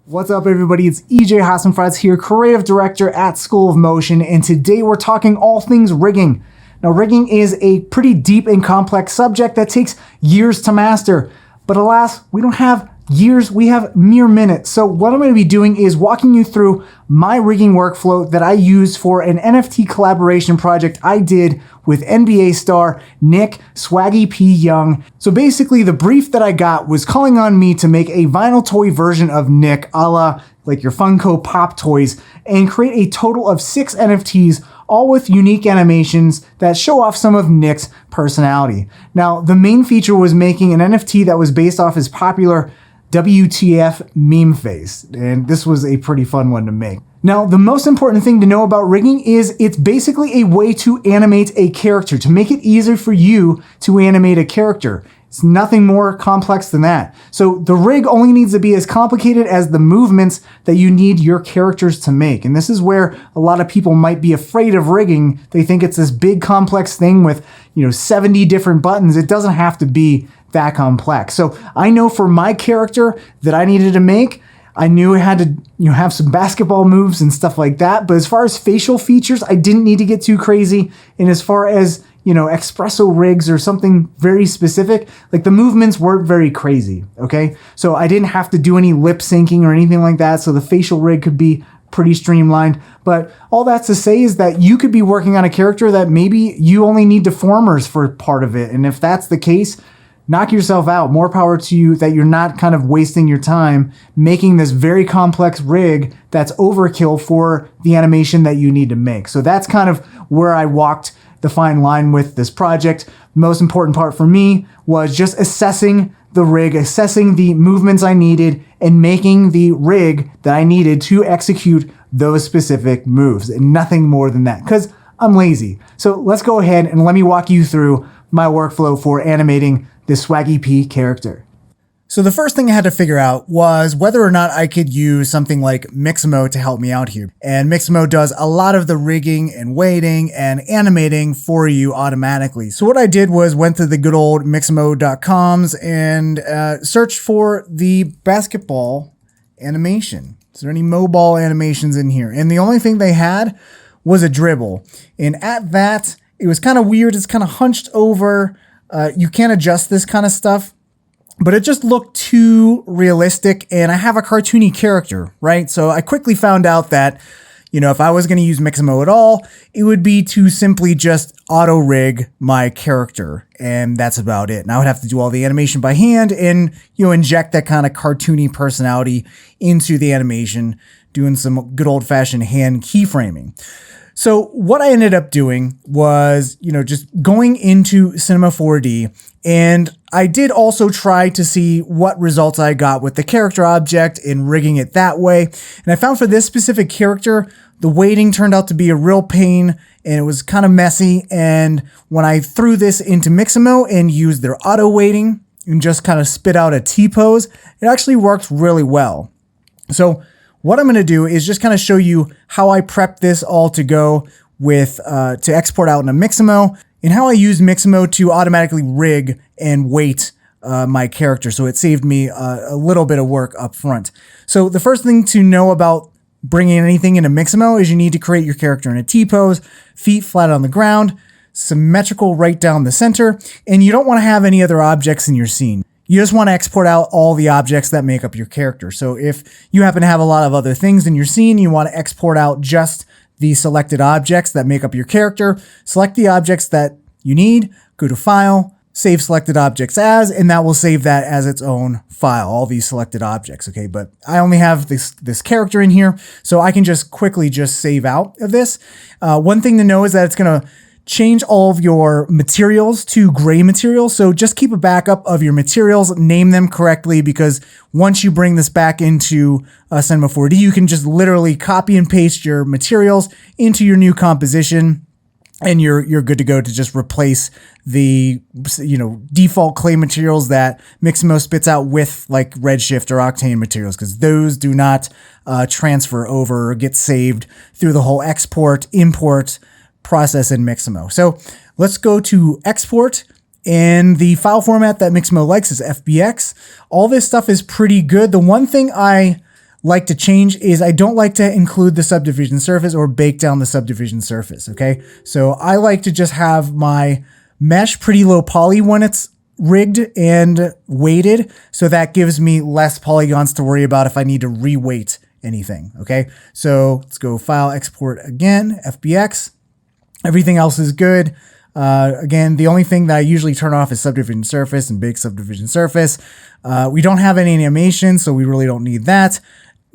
What's up, everybody? It's EJ Hassenfratz here, creative director at School of Motion, and today we're talking all things rigging. Now, rigging is a pretty deep and complex subject that takes years to master, but alas, we don't have years, we have mere minutes. So what I'm going to be doing is walking you through my rigging workflow that I use for an NFT collaboration project I did with NBA star Nick Swaggy P. Young. So basically the brief that I got was calling on me to make a vinyl toy version of Nick, a la like your Funko Pop toys, and create a total of 6 NFTs, all with unique animations that show off some of Nick's personality. Now, the main feature was making an NFT that was based off his popular WTF meme face, and this was a pretty fun one to make. Now, the most important thing to know about rigging is it's basically a way to animate a character, to make it easier for you to animate a character. It's nothing more complex than that. So the rig only needs to be as complicated as the movements that you need your characters to make. And this is where a lot of people might be afraid of rigging. They think it's this big complex thing with, 70 different buttons. It doesn't have to be that complex. So I know for my character that I needed to make, I knew it had to have some basketball moves and stuff like that. But as far as facial features, I didn't need to get too crazy. And as far as espresso rigs or something very specific, like the movements weren't very crazy, okay? So I didn't have to do any lip syncing or anything like that, so the facial rig could be pretty streamlined. But all that's to say is that you could be working on a character that maybe you only need deformers for part of it, and if that's the case, knock yourself out. More power to you that you're not kind of wasting your time making this very complex rig that's overkill for the animation that you need to make. So that's kind of where I walked the fine line with this project. The most important part for me was just assessing the rig, assessing the movements I needed, and making the rig that I needed to execute those specific moves, and nothing more than that, because I'm lazy. So let's go ahead and let me walk you through my workflow for animating this Swaggy P character. So the first thing I had to figure out was whether or not I could use something like Mixamo to help me out here. And Mixamo does a lot of the rigging and weighting and animating for you automatically. So what I did was went to the good old Mixamo.coms and searched for the basketball animation. Is there any mobile animations in here? And the only thing they had was a dribble. And at that, it was kind of weird. It's kind of hunched over. You can't adjust this kind of stuff, but it just looked too realistic, and I have a cartoony character, right? So I quickly found out that, if I was going to use Mixamo at all, it would be to simply just auto rig my character, and that's about it. And I would have to do all the animation by hand and, inject that kind of cartoony personality into the animation, doing some good old fashioned hand keyframing. So what I ended up doing was, just going into Cinema 4D, and I did also try to see what results I got with the character object and rigging it that way. And I found for this specific character, the weighting turned out to be a real pain, and it was kind of messy. And when I threw this into Mixamo and used their auto weighting and just kind of spit out a T-pose, it actually worked really well. So what I'm going to do is just kind of show you how I prep this all to go with to export out into Mixamo, and how I use Mixamo to automatically rig and weight my character. So it saved me a little bit of work up front. So the first thing to know about bringing anything into Mixamo is you need to create your character in a T-pose, feet flat on the ground, symmetrical right down the center, and you don't want to have any other objects in your scene. You just want to export out all the objects that make up your character. So if you happen to have a lot of other things in your scene, you want to export out just the selected objects that make up your character. Select the objects that you need, go to File, Save Selected Objects As, and that will save that as its own file, all these selected objects, okay? But I only have this character in here, so I can just quickly just save out of this. One thing to know is that it's going to change all of your materials to gray materials. So just keep a backup of your materials, name them correctly, because once you bring this back into Cinema 4D, you can just literally copy and paste your materials into your new composition, and you're good to go to just replace the default clay materials that Mixamo spits out with like Redshift or Octane materials, because those do not transfer over or get saved through the whole export, import process in Mixamo. So let's go to export, and the file format that Mixamo likes is FBX. All this stuff is pretty good. The one thing I like to change is I don't like to include the subdivision surface or bake down the subdivision surface, okay? So I like to just have my mesh pretty low poly when it's rigged and weighted, so that gives me less polygons to worry about if I need to reweight anything, okay? So let's go File, Export again, FBX. Everything else is good. Again, the only thing that I usually turn off is subdivision surface and bake subdivision surface. We don't have any animation, so we really don't need that.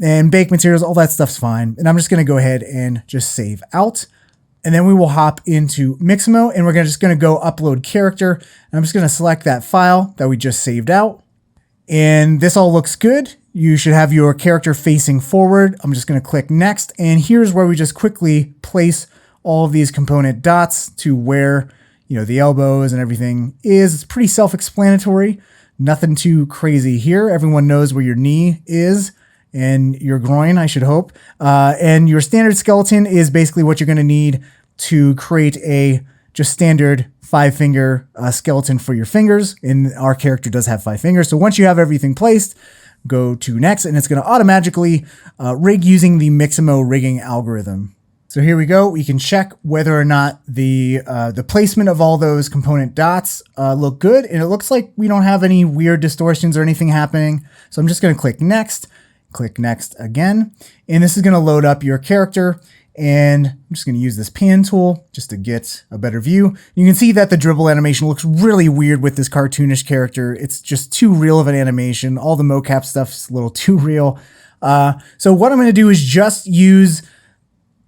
And bake materials, all that stuff's fine. And I'm just gonna go ahead and just save out. And then we will hop into Mixamo, and we're just gonna go upload character. And I'm just gonna select that file that we just saved out. And this all looks good. You should have your character facing forward. I'm just gonna click next. And here's where we just quickly place all of these component dots to where, you know, the elbows and everything is. It's pretty self-explanatory. Nothing too crazy here. Everyone knows where your knee is and your groin, I should hope. And your standard skeleton is basically what you're going to need to create a just standard 5-finger skeleton for your fingers. And our character does have 5 fingers. So once you have everything placed, go to next, and it's going to automatically rig using the Mixamo rigging algorithm. So here we go. We can check whether or not the placement of all those component dots look good. And it looks like we don't have any weird distortions or anything happening. So I'm just going to click next again. And this is going to load up your character. And I'm just going to use this pan tool just to get a better view. You can see that the dribble animation looks really weird with this cartoonish character. It's just too real of an animation. All the mocap stuff's a little too real. So what I'm going to do is just use...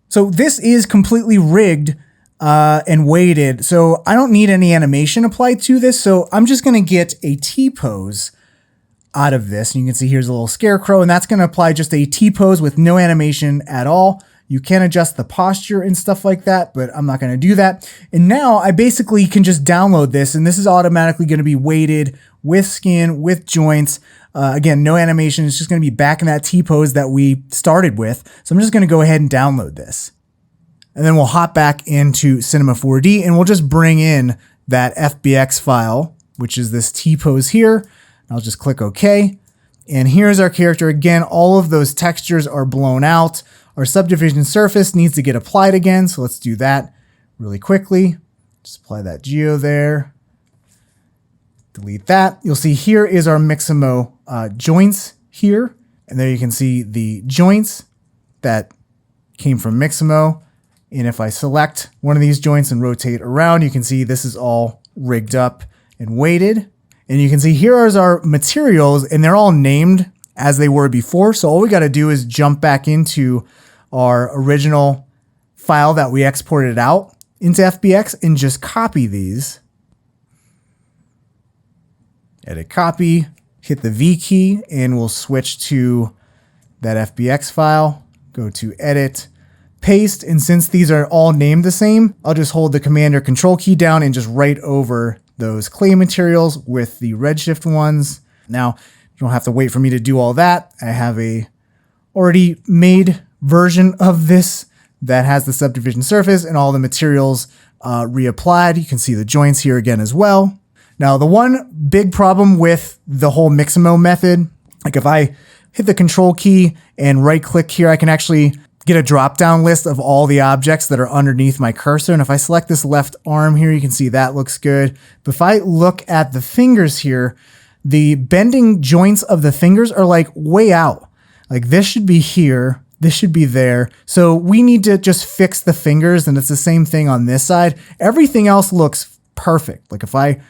So this is completely rigged and weighted, so I don't need any animation applied to this. So I'm just going to get a T-pose out of this. And you can see here's a little scarecrow, and that's going to apply just a T-pose with no animation at all. You can adjust the posture and stuff like that, but I'm not going to do that. And now I basically can just download this, and this is automatically going to be weighted with skin, with joints. Again, no animation. It's just going to be back in that T-pose that we started with. So I'm just going to go ahead and download this. And then we'll hop back into Cinema 4D, and we'll just bring in that FBX file, which is this T-pose here. I'll just click OK. And here's our character. Again, all of those textures are blown out. Our subdivision surface needs to get applied again. So let's do that really quickly. Just apply that geo there. Delete that. You'll see here is our Mixamo joints here. And there you can see the joints that came from Mixamo. And if I select one of these joints and rotate around, you can see this is all rigged up and weighted. And you can see here is our materials, and they're all named as they were before. So all we got to do is jump back into our original file that we exported out into FBX and just copy these. Edit copy, hit the V key, and we'll switch to that FBX file. Go to edit, paste, and since these are all named the same, I'll just hold the Command or Control key down and just write over those clay materials with the Redshift ones. Now, you don't have to wait for me to do all that. I have a already made version of this that has the subdivision surface and all the materials reapplied. You can see the joints here again as well. Now, the one big problem with the whole Mixamo method, like if I hit the Control key and right click here, I can actually get a drop-down list of all the objects that are underneath my cursor. And if I select this left arm here, you can see that looks good. But if I look at the fingers here, the bending joints of the fingers are like way out. Like this should be here, this should be there. So we need to just fix the fingers, and it's the same thing on this side. Everything else looks perfect. Like if I,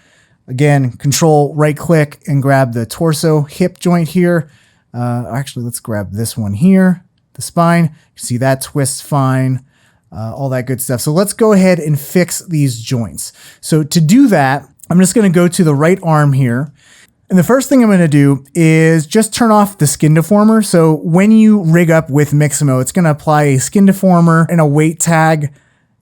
again, Control right click and grab the torso hip joint here. Actually, let's grab this one here, the spine. You see that twists fine, all that good stuff. So let's go ahead and fix these joints. So to do that, I'm just going to go to the right arm here. And the first thing I'm going to do is just turn off the skin deformer. So when you rig up with Mixamo, it's going to apply a skin deformer and a weight tag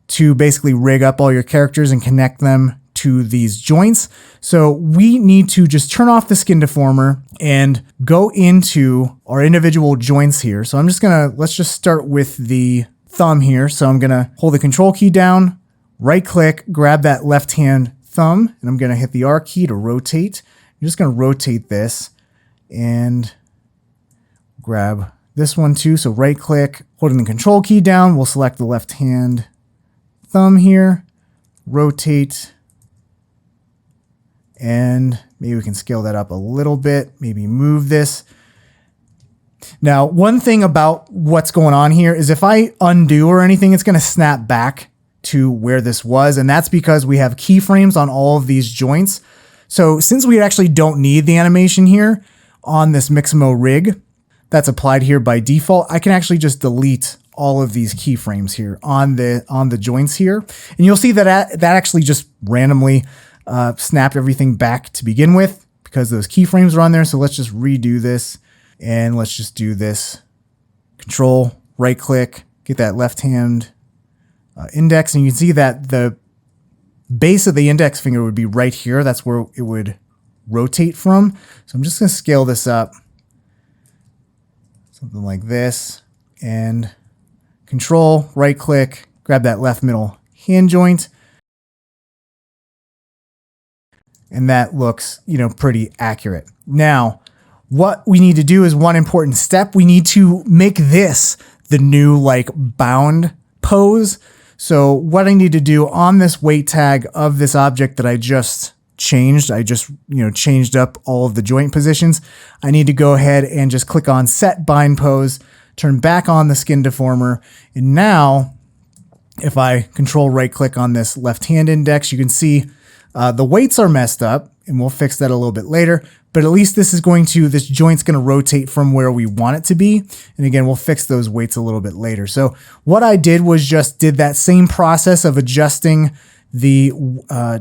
to basically rig up all your characters and connect them to these joints. So we need to just turn off the skin deformer and go into our individual joints here. So I'm just going to, let's just start with the thumb here. So I'm going to hold the Control key down, right click, grab that left hand thumb, and I'm going to hit the R key to rotate. I'm just going to rotate this and grab this one too. So right click, holding the control key down, we'll select the left hand thumb here, rotate, and maybe we can scale that up a little bit, maybe move this. Now, one thing about what's going on here is if I undo or anything, it's going to snap back to where this was. And that's because we have keyframes on all of these joints. So since we actually don't need the animation here on this Mixamo rig that's applied here by default, I can actually just delete all of these keyframes here on the joints here. And you'll see that that actually just randomly snapped everything back to begin with because those keyframes are on there. So let's just redo this and let's just do this. Control, right click, get that left hand index, and you can see that the base of the index finger would be right here. That's where it would rotate from. So I'm just going to scale this up. Something like this, and control, right click, grab that left middle hand joint. And that looks, pretty accurate. Now, what we need to do is one important step. We need to make this the new bound pose. So what I need to do on this weight tag of this object that I just changed, changed up all of the joint positions. I need to go ahead and just click on set bind pose, turn back on the skin deformer. And now if I control right click on this left hand index, you can see the weights are messed up, and we'll fix that a little bit later. But at least this joint's going to rotate from where we want it to be. And again, we'll fix those weights a little bit later. So what I did was just did that same process of adjusting the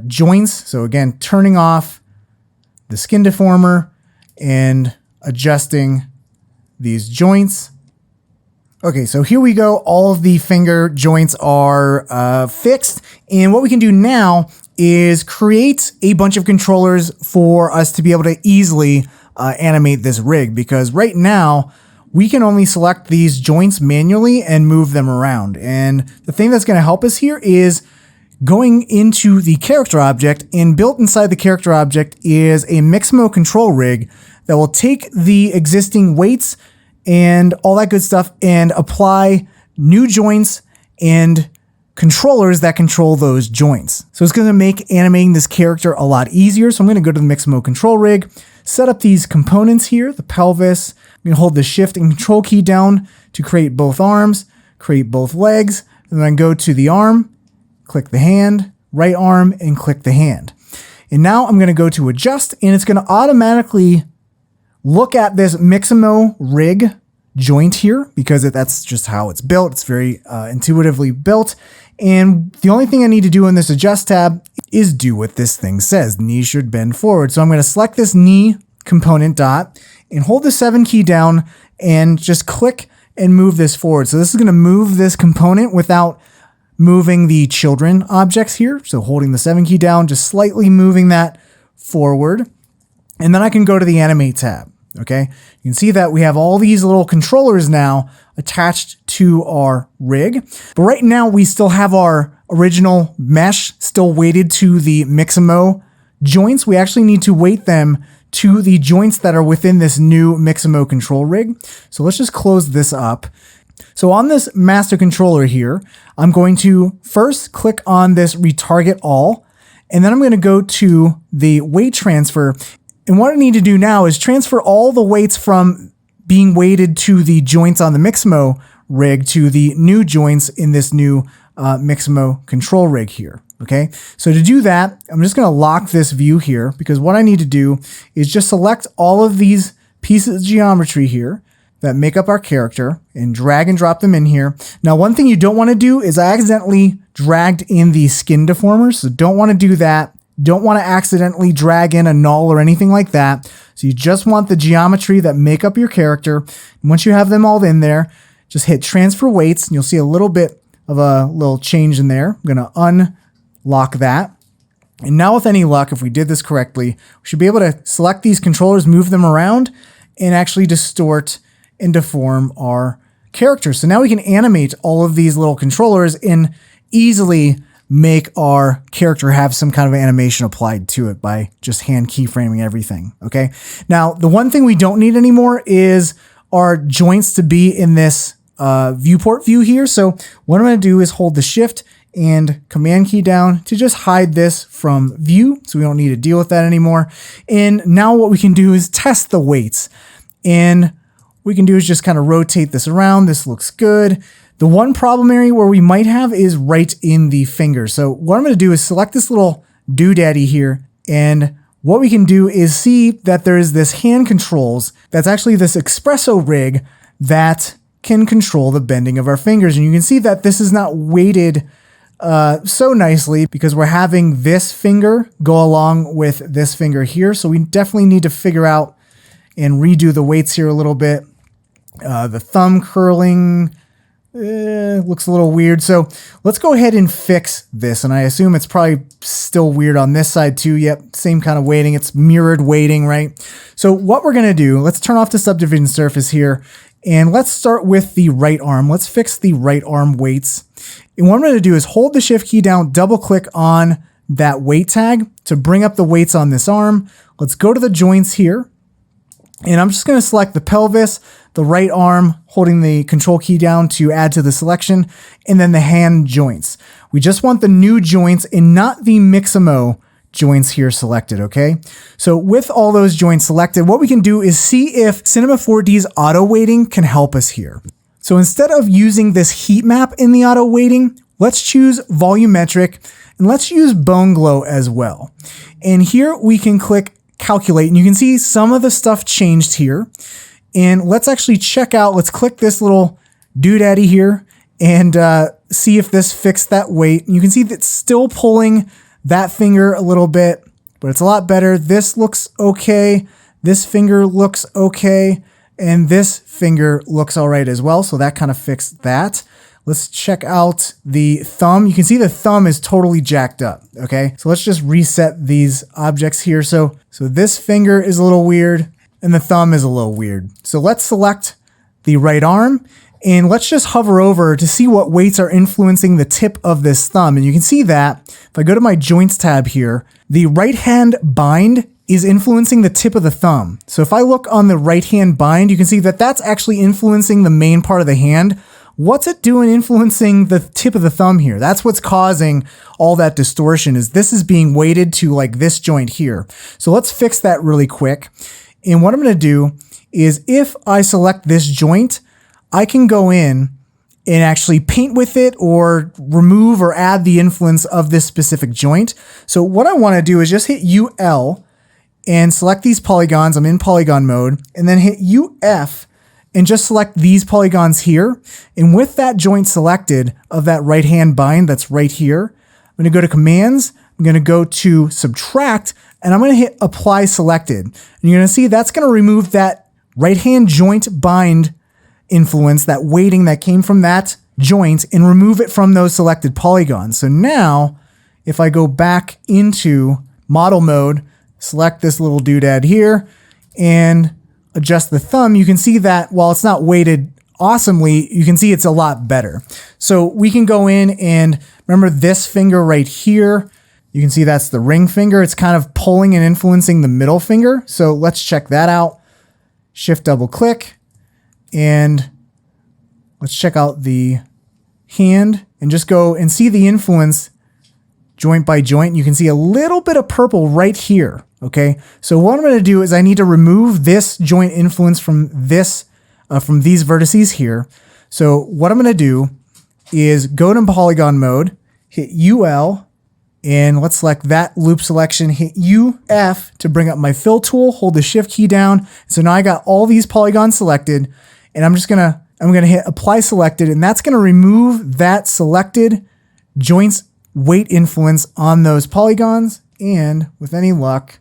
joints. So again, turning off the skin deformer and adjusting these joints. Okay, so here we go. All of the finger joints are fixed. And what we can do now is create a bunch of controllers for us to be able to easily animate this rig, because right now we can only select these joints manually and move them around. And the thing that's going to help us here is going into the character object, and built inside the character object is a Mixamo control rig that will take the existing weights and all that good stuff and apply new joints and controllers that control those joints. So it's going to make animating this character a lot easier. So I'm going to go to the Mixamo control rig, set up these components here, the pelvis. I'm going to hold the shift and control key down to create both arms, create both legs, and then go to the arm, click the hand, right arm, and click the hand. And now I'm going to go to adjust, and it's going to automatically look at this Mixamo rig joint here because that's just how it's built. It's very intuitively built. And the only thing I need to do in this adjust tab is do what this thing says. Knee should bend forward. So I'm going to select this knee component dot and hold the 7 key down and just click and move this forward. So this is going to move this component without moving the children objects here. So holding the 7 key down, just slightly moving that forward. And then I can go to the animate tab. Okay, you can see that we have all these little controllers now attached to our rig. But right now we still have our original mesh still weighted to the Mixamo joints. We actually need to weight them to the joints that are within this new Mixamo control rig. So let's just close this up. So on this master controller here, I'm going to first click on this retarget all, and then I'm going to go to the weight transfer. And what I need to do now is transfer all the weights from being weighted to the joints on the Mixamo rig to the new joints in this new Mixamo control rig here. Okay, so to do that, I'm just going to lock this view here, because what I need to do is just select all of these pieces of geometry here that make up our character and drag and drop them in here. Now, one thing you don't want to do is I accidentally dragged in the skin deformers, so don't want to do that. Don't want to accidentally drag in a null or anything like that. So you just want the geometry that make up your character. And once you have them all in there, just hit transfer weights, and you'll see a little bit of a little change in there. I'm going to unlock that. And now with any luck, if we did this correctly, we should be able to select these controllers, move them around, and actually distort and deform our character. So now we can animate all of these little controllers and easily make our character have some kind of animation applied to it by just hand keyframing everything. Okay. Now, the one thing we don't need anymore is our joints to be in this viewport view here. So what I'm going to do is hold the Shift and Command key down to just hide this from view, so we don't need to deal with that anymore. And now what we can do is test the weights. And what we can do is just kind of rotate this around. This looks good. The one problem area where we might have is right in the finger. So what I'm going to do is select this little doodaddy here, and what we can do is see that there is this hand controls that's actually this espresso rig that can control the bending of our fingers. And you can see that this is not weighted so nicely because we're having this finger go along with this finger here. So we definitely need to figure out and redo the weights here a little bit. The thumb curling looks a little weird. So let's go ahead and fix this. And I assume it's probably still weird on this side too. Yep, same kind of weighting. It's mirrored weighting, right? So what we're going to do, let's turn off the subdivision surface here. And let's start with the right arm. Let's fix the right arm weights. And what I'm going to do is hold the Shift key down, double click on that weight tag to bring up the weights on this arm. Let's go to the joints here. And I'm just going to select the pelvis, the right arm, holding the Control key down to add to the selection, and then the hand joints. We just want the new joints and not the Mixamo joints here selected, okay? So with all those joints selected, what we can do is see if Cinema 4D's auto weighting can help us here. So instead of using this heat map in the auto weighting, let's choose volumetric and let's use bone glow as well. And here we can click calculate, and you can see some of the stuff changed here. And let's actually check out, let's click this little doodaddy here and see if this fixed that weight. And you can see that it's still pulling that finger a little bit, but it's a lot better. This looks okay. This finger looks okay. And this finger looks all right as well. So that kind of fixed that. Let's check out the thumb. You can see the thumb is totally jacked up. Okay. So let's just reset these objects here. So this finger is a little weird and the thumb is a little weird. So let's select the right arm and let's just hover over to see what weights are influencing the tip of this thumb. And you can see that if I go to my joints tab here, the right hand bind is influencing the tip of the thumb. So if I look on the right hand bind, you can see that that's actually influencing the main part of the hand. What's it doing influencing the tip of the thumb here? That's what's causing all that distortion, is this is being weighted to like this joint here. So let's fix that really quick. And what I'm going to do is if I select this joint, I can go in and actually paint with it or remove or add the influence of this specific joint. So what I want to do is just hit UL and select these polygons. I'm in polygon mode, and then hit UF and just select these polygons here. And with that joint selected of that right hand bind that's right here, I'm going to go to commands. I'm going to go to subtract, and I'm going to hit apply selected. And you're going to see that's going to remove that right hand joint bind influence, that weighting that came from that joint, and remove it from those selected polygons. So now if I go back into model mode, select this little doodad here and adjust the thumb, you can see that while it's not weighted awesomely, you can see it's a lot better. So we can go in and remember this finger right here. You can see that's the ring finger. It's kind of pulling and influencing the middle finger. So let's check that out. Shift double click and let's check out the hand and just go and see the influence joint by joint. You can see a little bit of purple right here. Okay. So what I'm going to do is I need to remove this joint influence from this, from these vertices here. So what I'm going to do is go to polygon mode, hit UL, and let's select that loop selection, hit UF to bring up my fill tool, hold the Shift key down. So now I got all these polygons selected, and I'm going to hit apply selected, and that's going to remove that selected joint's weight influence on those polygons. And with any luck,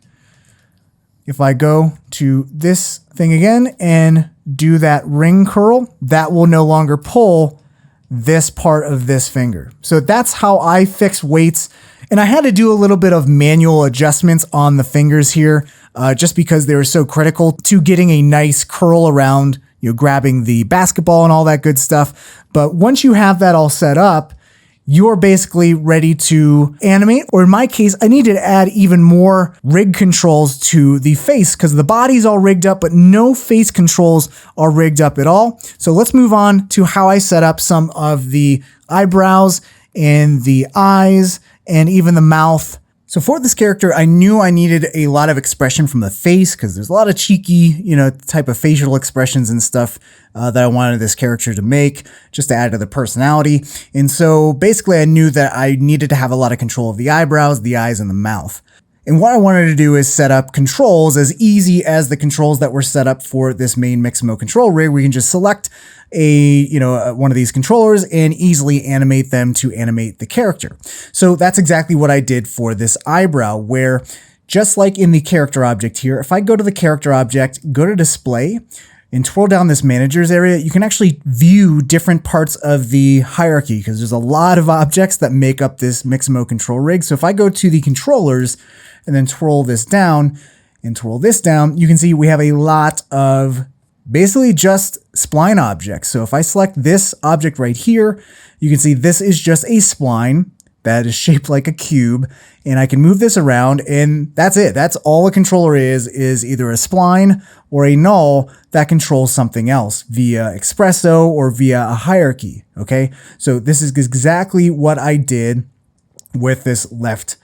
if I go to this thing again and do that ring curl, that will no longer pull this part of this finger. So that's how I fix weights. And I had to do a little bit of manual adjustments on the fingers here, just because they were so critical to getting a nice curl around, you know, grabbing the basketball and all that good stuff. But once you have that all set up, you're basically ready to animate. Or in my case, I needed to add even more rig controls to the face because the body's all rigged up, but no face controls are rigged up at all. So let's move on to how I set up some of the eyebrows and the eyes and even the mouth. So for this character, I knew I needed a lot of expression from the face because there's a lot of cheeky, type of facial expressions and stuff that I wanted this character to make just to add to the personality. And so basically I knew that I needed to have a lot of control of the eyebrows, the eyes, and the mouth. And what I wanted to do is set up controls as easy as the controls that were set up for this main Mixamo control rig. We can just select one of these controllers and easily animate them to animate the character. So that's exactly what I did for this eyebrow, where just like in the character object here, if I go to the character object, go to display, and twirl down this managers area, you can actually view different parts of the hierarchy because there's a lot of objects that make up this Mixamo control rig. So if I go to the controllers and then twirl this down and twirl this down, you can see we have a lot of basically just spline objects. So if I select this object right here, you can see this is just a spline that is shaped like a cube, and I can move this around, and that's it. That's all a controller is either a spline or a null that controls something else via espresso or via a hierarchy, okay? So this is exactly what I did with this left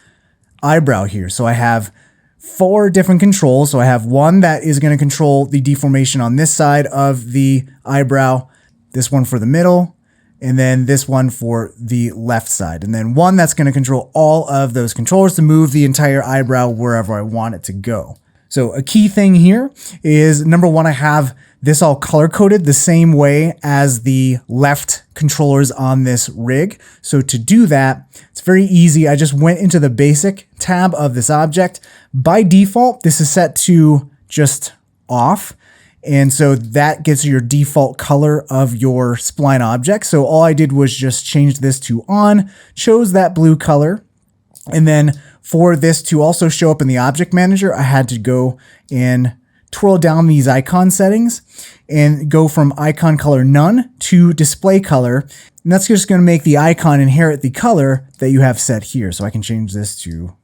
eyebrow here. So I have 4 different controls. So I have one that is going to control the deformation on this side of the eyebrow, this one for the middle, and then this one for the left side. And then one that's going to control all of those controllers to move the entire eyebrow wherever I want it to go. So a key thing here is, number one, I have this all color-coded the same way as the left controllers on this rig. So to do that, it's very easy. I just went into the basic tab of this object. By default, this is set to just off. And so that gets your default color of your spline object. So all I did was just change this to on, chose that blue color. And then for this to also show up in the object manager, I had to go and twirl down these icon settings and go from icon color none to display color. And that's just going to make the icon inherit the color that you have set here. So I can change this to,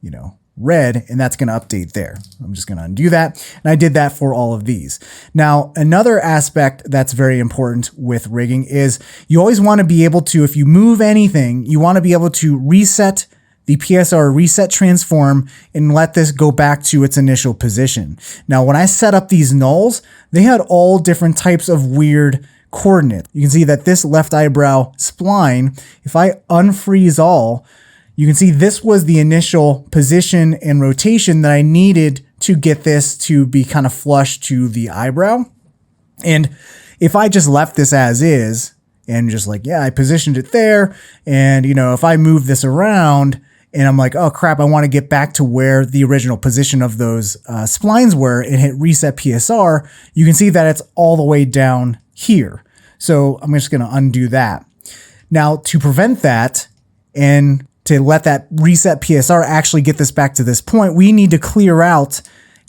red, and that's going to update there. I'm just going to undo that. And I did that for all of these. Now, another aspect that's very important with rigging is you always want to be able to, if you move anything, you want to be able to reset the PSR, reset transform, and let this go back to its initial position. Now, when I set up these nulls, they had all different types of weird coordinates. You can see that this left eyebrow spline, if I unfreeze all, you can see this was the initial position and rotation that I needed to get this to be kind of flush to the eyebrow. And if I just left this as is and just like, yeah, I positioned it there. And, if I move this around and I'm like, oh crap, I want to get back to where the original position of those splines were and hit reset PSR, you can see that it's all the way down here. So I'm just going to undo that. Now to prevent that and to let that reset PSR actually get this back to this point, we need to clear out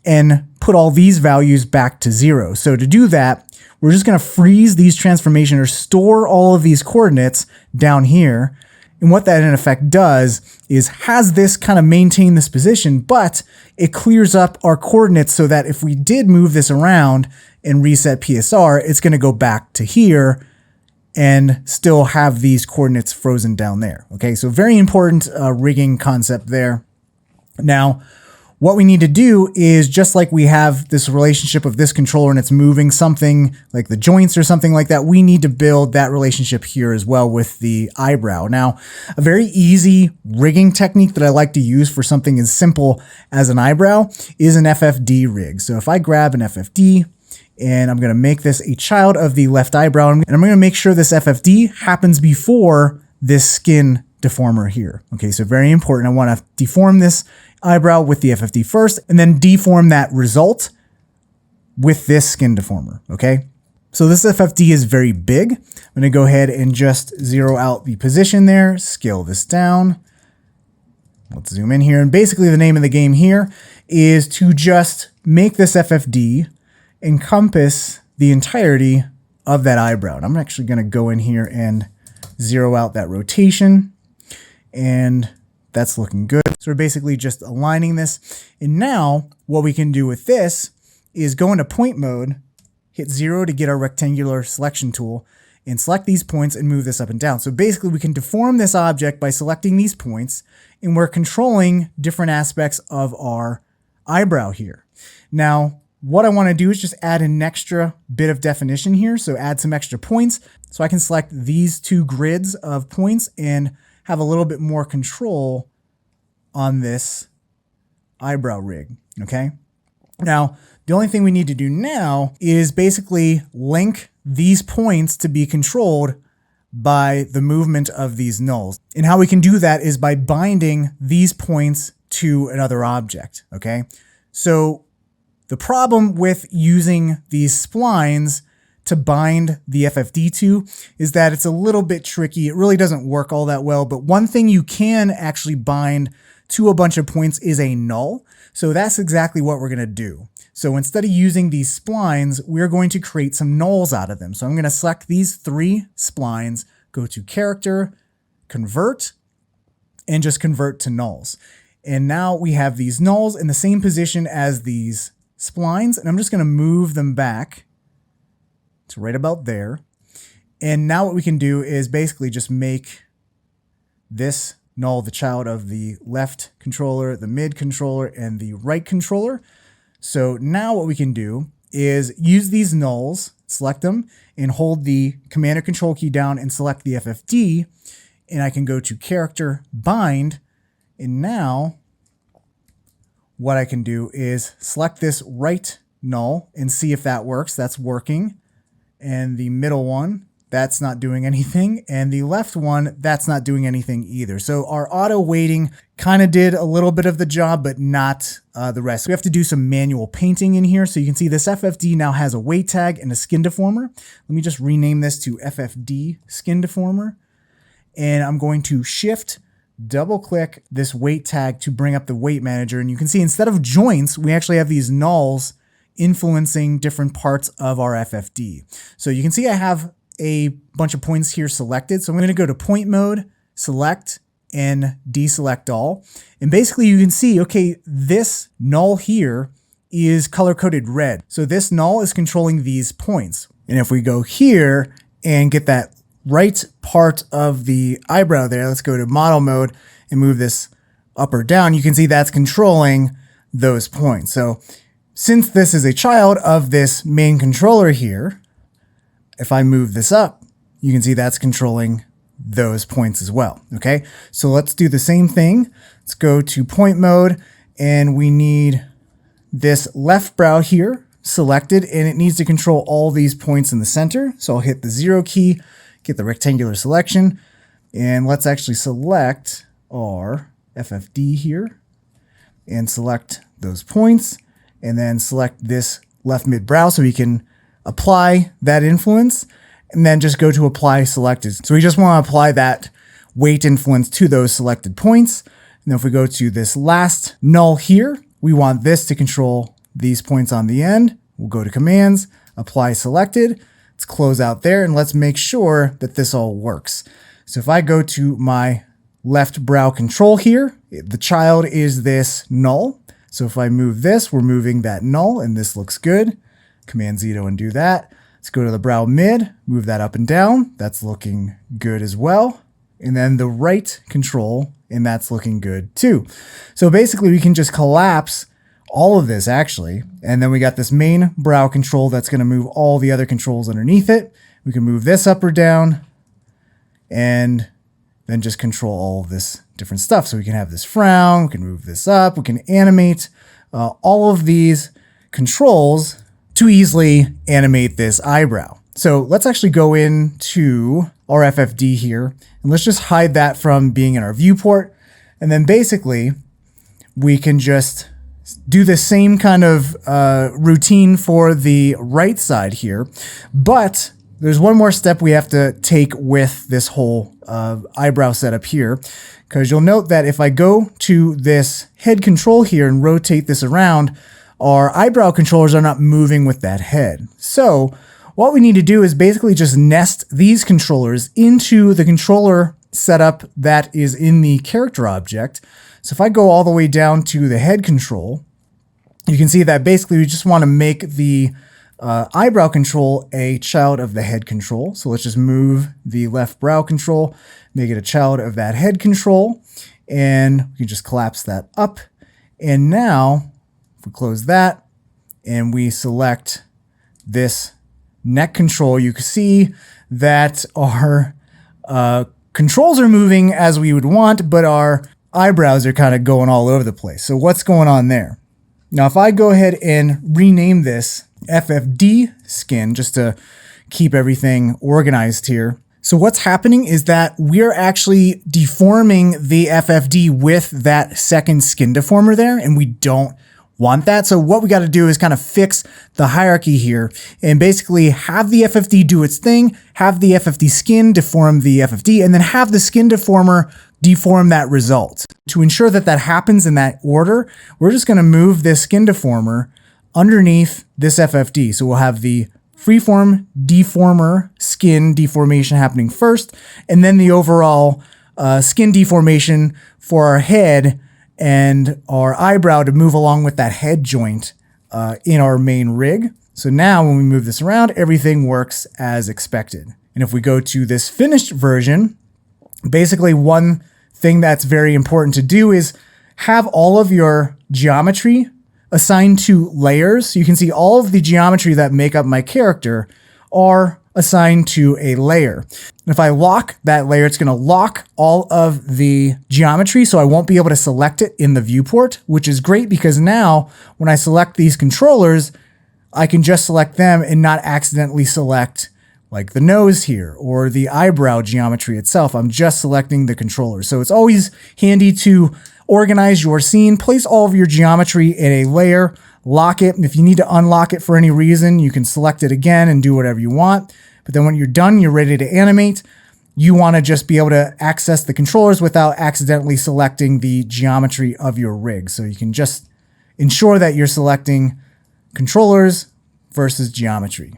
and put all these values back to 0. So to do that, we're just going to freeze these transformations or store all of these coordinates down here. And what that in effect does is has this kind of maintain this position, but it clears up our coordinates so that if we did move this around and reset PSR, it's going to go back to here and still have these coordinates frozen down there. Okay, so very important rigging concept there. Now, what we need to do is just like we have this relationship of this controller and it's moving something like the joints or something like that, we need to build that relationship here as well with the eyebrow. Now, a very easy rigging technique that I like to use for something as simple as an eyebrow is an FFD rig. So if I grab an FFD, and I'm going to make this a child of the left eyebrow. And I'm going to make sure this FFD happens before this skin deformer here. Okay, so very important. I want to deform this eyebrow with the FFD first, and then deform that result with this skin deformer, okay? So this FFD is very big. I'm going to go ahead and just zero out the position there, scale this down. Let's zoom in here. And basically the name of the game here is to just make this FFD encompass the entirety of that eyebrow. And I'm actually going to go in here and zero out that rotation. and that's looking good. So we're basically just aligning this. And now what we can do with this is go into point mode, hit 0 to get our rectangular selection tool, and select these points and move this up and down. So basically we can deform this object by selecting these points, and we're controlling different aspects of our eyebrow here. Now, what I want to do is just add an extra bit of definition here. So add some extra points. So I can select these two grids of points and have a little bit more control on this eyebrow rig, okay? Now, the only thing we need to do now is basically link these points to be controlled by the movement of these nulls. And how we can do that is by binding these points to another object, okay? So the problem with using these splines to bind the FFD to is that it's a little bit tricky. It really doesn't work all that well, but one thing you can actually bind to a bunch of points is a null. So that's exactly what we're gonna do. So instead of using these splines, we're going to create some nulls out of them. So I'm gonna select these 3 splines, go to character, convert, and just convert to nulls. And now we have these nulls in the same position as these splines, and I'm just gonna move them back to right about there. And now what we can do is basically just make this null the child of the left controller, the mid controller, and the right controller. So now what we can do is use these nulls, select them, and hold the Command or Control key down and select the FFD, and I can go to Character, Bind, and now what I can do is select this right null and see if that works. That's working. And the middle one, that's not doing anything. And the left one, that's not doing anything either. So our auto weighting kind of did a little bit of the job, but not the rest. We have to do some manual painting in here. So you can see this FFD now has a weight tag and a skin deformer. Let me just rename this to FFD skin deformer. And I'm going to shift, double click this weight tag to bring up the weight manager. And you can see instead of joints, we actually have these nulls influencing different parts of our FFD. So you can see I have a bunch of points here selected. So I'm going to go to point mode, select, and deselect all. And basically you can see, okay, this null here is color-coded red. So this null is controlling these points. And if we go here and get that right part of the eyebrow there, let's go to model mode and move this up or down, you can see that's controlling those points. So since this is a child of this main controller here, if I move this up, you can see that's controlling those points as well, okay? So let's do the same thing. Let's go to point mode, and we need this left brow here selected, and it needs to control all these points in the center. So I'll hit the 0 key, get the rectangular selection, and let's actually select our FFD here and select those points, and then select this left mid brow so we can apply that influence, and then just go to apply selected. So we just want to apply that weight influence to those selected points. And then if we go to this last null here, we want this to control these points on the end. We'll go to commands, apply selected. Let's close out there, and let's make sure that this all works. So if I go to my left brow control here, the child is this null. So if I move this, we're moving that null, and this looks good. Command Z to undo that. Let's go to the brow mid, move that up and down. That's looking good as well. And then the right control, and that's looking good too. So basically we can just collapse all of this actually. And then we got this main brow control that's going to move all the other controls underneath it. We can move this up or down and then just control all of this different stuff. So we can have this frown, we can move this up, we can animate all of these controls to easily animate this eyebrow. So let's actually go into our FFD here, and let's just hide that from being in our viewport. And then basically we can just do the same kind of routine for the right side here, but there's one more step we have to take with this whole eyebrow setup here, because you'll note that if I go to this head control here and rotate this around, our eyebrow controllers are not moving with that head. So what we need to do is basically just nest these controllers into the controller setup that is in the character object. So if I go all the way down to the head control, you can see that basically we just want to make the eyebrow control a child of the head control. So let's just move the left brow control, make it a child of that head control, and we can just collapse that up. And now if we close that and we select this neck control, you can see that our controls are moving as we would want, but our eyebrows are kind of going all over the place. So what's going on there? Now, if I go ahead and rename this FFD skin, just to keep everything organized here. So what's happening is that we're actually deforming the FFD with that second skin deformer there, and we don't want that. So what we got to do is kind of fix the hierarchy here and basically have the FFD do its thing, have the FFD skin deform the FFD, and then have the skin deformer deform that result. To ensure that that happens in that order, we're just going to move this skin deformer underneath this FFD. So we'll have the freeform deformer skin deformation happening first, and then the overall skin deformation for our head and our eyebrow to move along with that head joint in our main rig. So now when we move this around, everything works as expected. And if we go to this finished version, basically one thing that's very important to do is have all of your geometry assigned to layers. So you can see all of the geometry that make up my character are assigned to a layer. And if I lock that layer, it's going to lock all of the geometry, so I won't be able to select it in the viewport, which is great because now when I select these controllers, I can just select them and not accidentally select like the nose here or the eyebrow geometry itself. I'm just selecting the controller. So it's always handy to organize your scene, place all of your geometry in a layer, lock it. And if you need to unlock it for any reason, you can select it again and do whatever you want. But then when you're done, you're ready to animate. You want to just be able to access the controllers without accidentally selecting the geometry of your rig. So you can just ensure that you're selecting controllers versus geometry.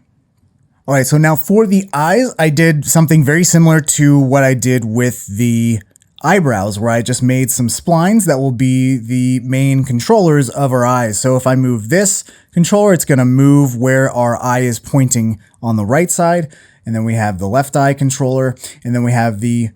All right, so now for the eyes, I did something very similar to what I did with the eyebrows, where I just made some splines that will be the main controllers of our eyes. So if I move this controller, it's going to move where our eye is pointing on the right side. And then we have the left eye controller, and then we have the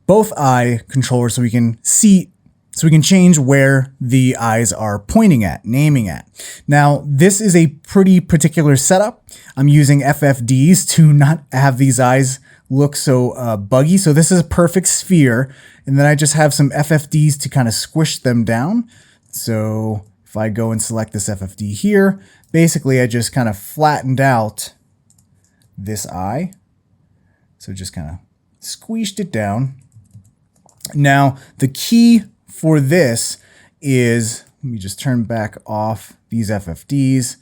both eye controller so we can see, so we can change where the eyes are pointing at, naming at. Now, this is a pretty particular setup. I'm using FFDs to not have these eyes look so buggy. So this is a perfect sphere. And then I just have some FFDs to kind of squish them down. So if I go and select this FFD here, basically I just kind of flattened out this eye. So just kind of squeezed it down. Now the key for this is, let me just turn back off these FFDs.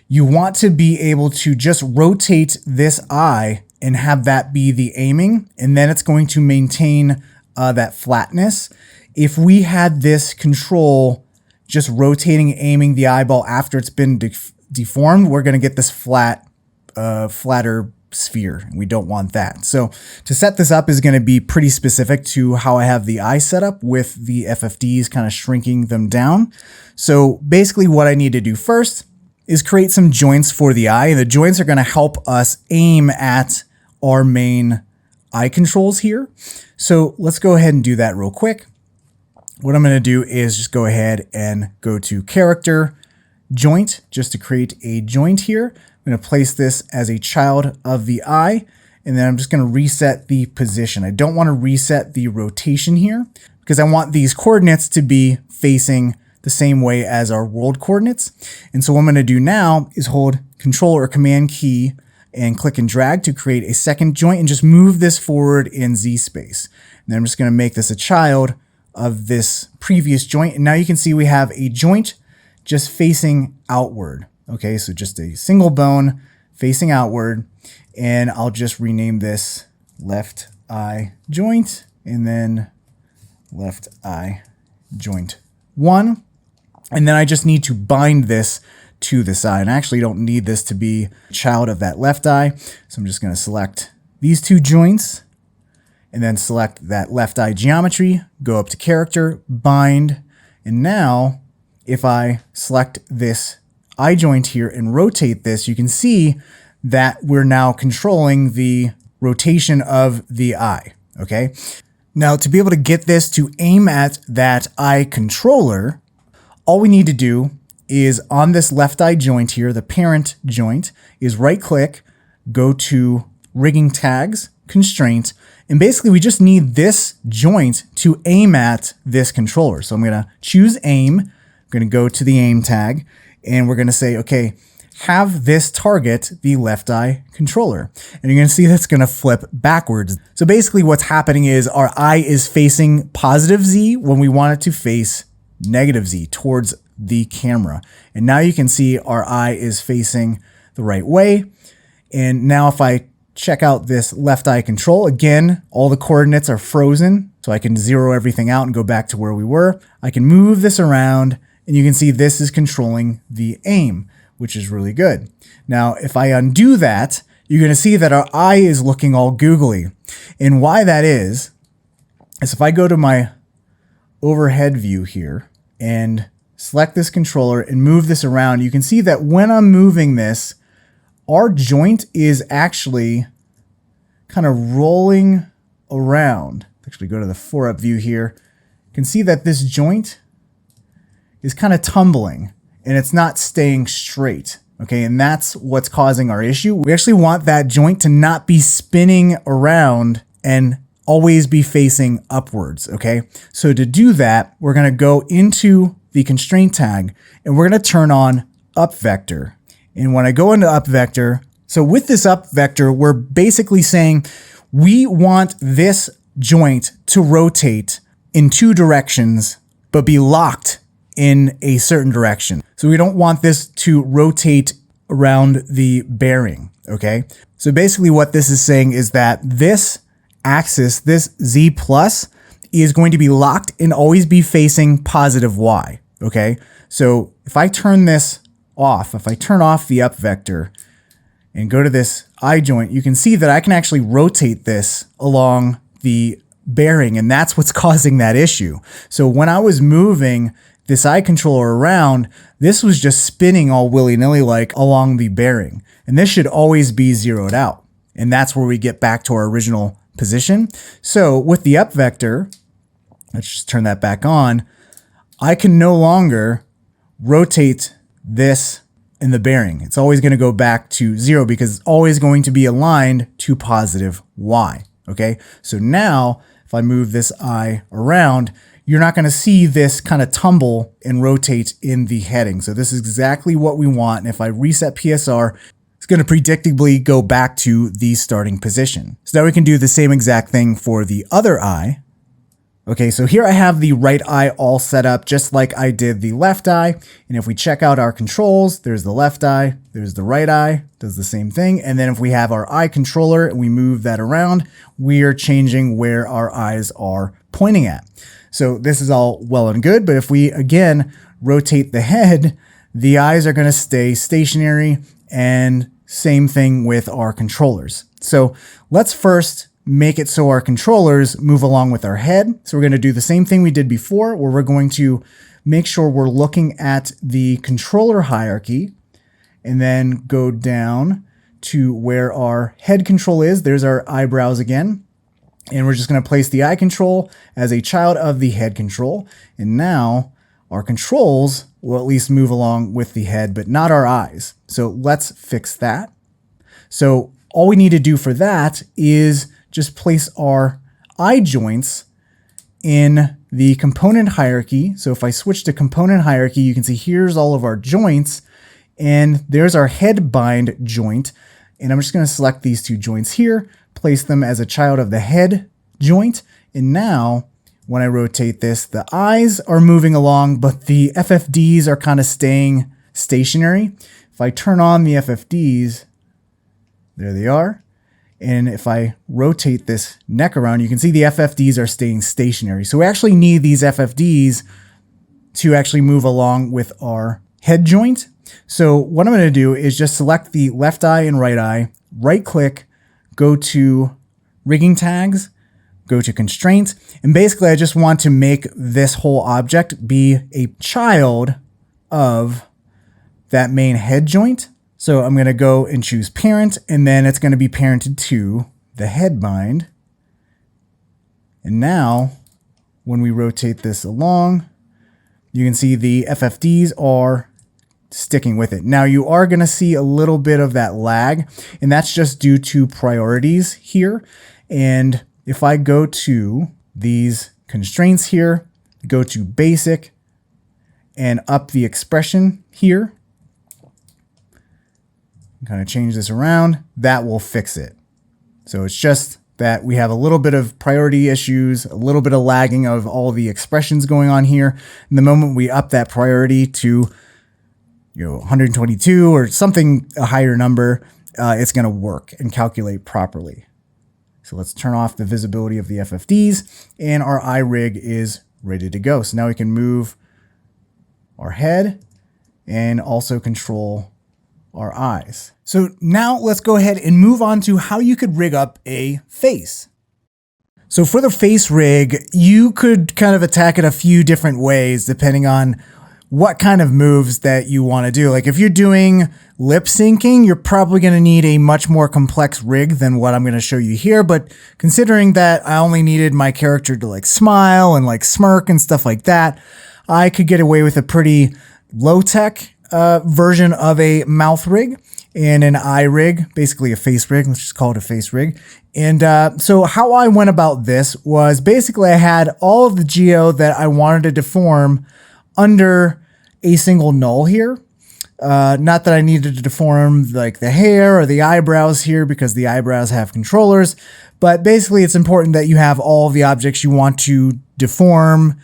You want to be able to just rotate this eye and have that be the aiming, and then it's going to maintain that flatness. If we had this control just rotating, aiming the eyeball after it's been deformed, we're going to get this flatter sphere. We don't want that. So to set this up is going to be pretty specific to how I have the eye set up with the FFDs kind of shrinking them down. So basically what I need to do first is create some joints for the eye. And the joints are going to help us aim at our main eye controls here. So let's go ahead and do that real quick. What I'm going to do is just go ahead and go to character joint just to create a joint here. I'm going to place this as a child of the eye, and then I'm just going to reset the position. I don't want to reset the rotation here because I want these coordinates to be facing the same way as our world coordinates. And so what I'm going to do now is hold Control or Command key and click and drag to create a second joint and just move this forward in Z space. And then I'm just going to make this a child of this previous joint. And now you can see we have a joint just facing outward. Okay, so just a single bone facing outward. And I'll just rename this left eye joint and then left eye joint 1. And then I just need to bind this to the side. And I actually don't need this to be a child of that left eye. So I'm just going to select these two joints and then select that left eye geometry, go up to character, bind, and now if I select this eye joint here and rotate this, you can see that we're now controlling the rotation of the eye, okay? Now to be able to get this to aim at that eye controller, all we need to do is on this left eye joint here, the parent joint, is right click, go to rigging tags, constraint, and basically we just need this joint to aim at this controller. So I'm gonna choose aim, I'm gonna go to the aim tag, and we're gonna say, okay, have this target the left eye controller. And you're gonna see that's gonna flip backwards. So basically what's happening is our eye is facing positive Z when we want it to face negative Z towards the camera. And now you can see our eye is facing the right way. And now if I check out this left eye control, again, all the coordinates are frozen, so I can zero everything out and go back to where we were. I can move this around, and you can see this is controlling the aim, which is really good. Now, if I undo that, you're gonna see that our eye is looking all googly. And why that is if I go to my overhead view here and select this controller and move this around, you can see that when I'm moving this, our joint is actually kind of rolling around. Actually go to the 4-up view here. You can see that this joint is kind of tumbling and it's not staying straight. Okay, and that's what's causing our issue. We actually want that joint to not be spinning around and always be facing upwards, okay? So to do that, we're gonna go into the constraint tag and we're gonna turn on up vector. And when I go into up vector, so with this up vector, we're basically saying we want this joint to rotate in 2 directions, but be locked in a certain direction. So we don't want this to rotate around the bearing, okay? So basically what this is saying is that this axis, this Z plus, is going to be locked and always be facing positive Y, okay? So if I turn this off, if I turn off the up vector and go to this eye joint, you can see that I can actually rotate this along the bearing, and that's what's causing that issue. So when I was moving this eye controller around, this was just spinning all willy-nilly like along the bearing, and this should always be zeroed out. And that's where we get back to our original position. So with the up vector, let's just turn that back on, I can no longer rotate this in the bearing. It's always going to go back to 0 because it's always going to be aligned to positive Y. Okay, so now if I move this eye around, you're not going to see this kind of tumble and rotate in the heading. So this is exactly what we want. And if I reset PSR, it's going to predictably go back to the starting position. So now we can do the same exact thing for the other eye. Okay, so here I have the right eye all set up just like I did the left eye. And if we check out our controls, there's the left eye, there's the right eye, does the same thing. And then if we have our eye controller and we move that around, we are changing where our eyes are pointing at. So this is all well and good, but if we again rotate the head, the eyes are going to stay stationary, and same thing with our controllers. So let's first make it so our controllers move along with our head. So we're going to do the same thing we did before, where we're going to make sure we're looking at the controller hierarchy and then go down to where our head control is. There's our eyebrows again. And we're just going to place the eye control as a child of the head control. And now our controls will at least move along with the head, but not our eyes. So let's fix that. So all we need to do for that is just place our eye joints in the component hierarchy. So if I switch to component hierarchy, you can see here's all of our joints, and there's our head bind joint. And I'm just going to select these 2 joints here, place them as a child of the head joint. And now when I rotate this, the eyes are moving along, but the FFDs are kind of staying stationary. If I turn on the FFDs, there they are. And if I rotate this neck around, you can see the FFDs are staying stationary. So we actually need these FFDs to actually move along with our head joint. So what I'm going to do is just select the left eye and right eye, right click, go to rigging tags, go to constraint, and basically I just want to make this whole object be a child of that main head joint. So I'm going to go and choose parent, and then it's going to be parented to the head bind. And now when we rotate this along, you can see the FFDs are sticking with it. Now you are going to see a little bit of that lag, and that's just due to priorities here. And if I go to these constraints here, go to basic and up the expression here, kind of change this around, that will fix it. So it's just that we have a little bit of priority issues, a little bit of lagging of all the expressions going on here. And the moment we up that priority to 122 or something, a higher number, it's going to work and calculate properly. So let's turn off the visibility of the FFDs, and our eye rig is ready to go. So now we can move our head and also control our eyes. So now let's go ahead and move on to how you could rig up a face. So for the face rig, you could kind of attack it a few different ways depending on what kind of moves that you want to do. Like if you're doing lip syncing, you're probably going to need a much more complex rig than what I'm going to show you here. But considering that I only needed my character to like smile and like smirk and stuff like that, I could get away with a pretty low-tech version of a mouth rig and an eye rig, basically a face rig. Let's just call it a face rig. And so how I went about this was basically I had all of the geo that I wanted to deform under a single null here. Not that I needed to deform like the hair or the eyebrows here because the eyebrows have controllers, but basically it's important that you have all of the objects you want to deform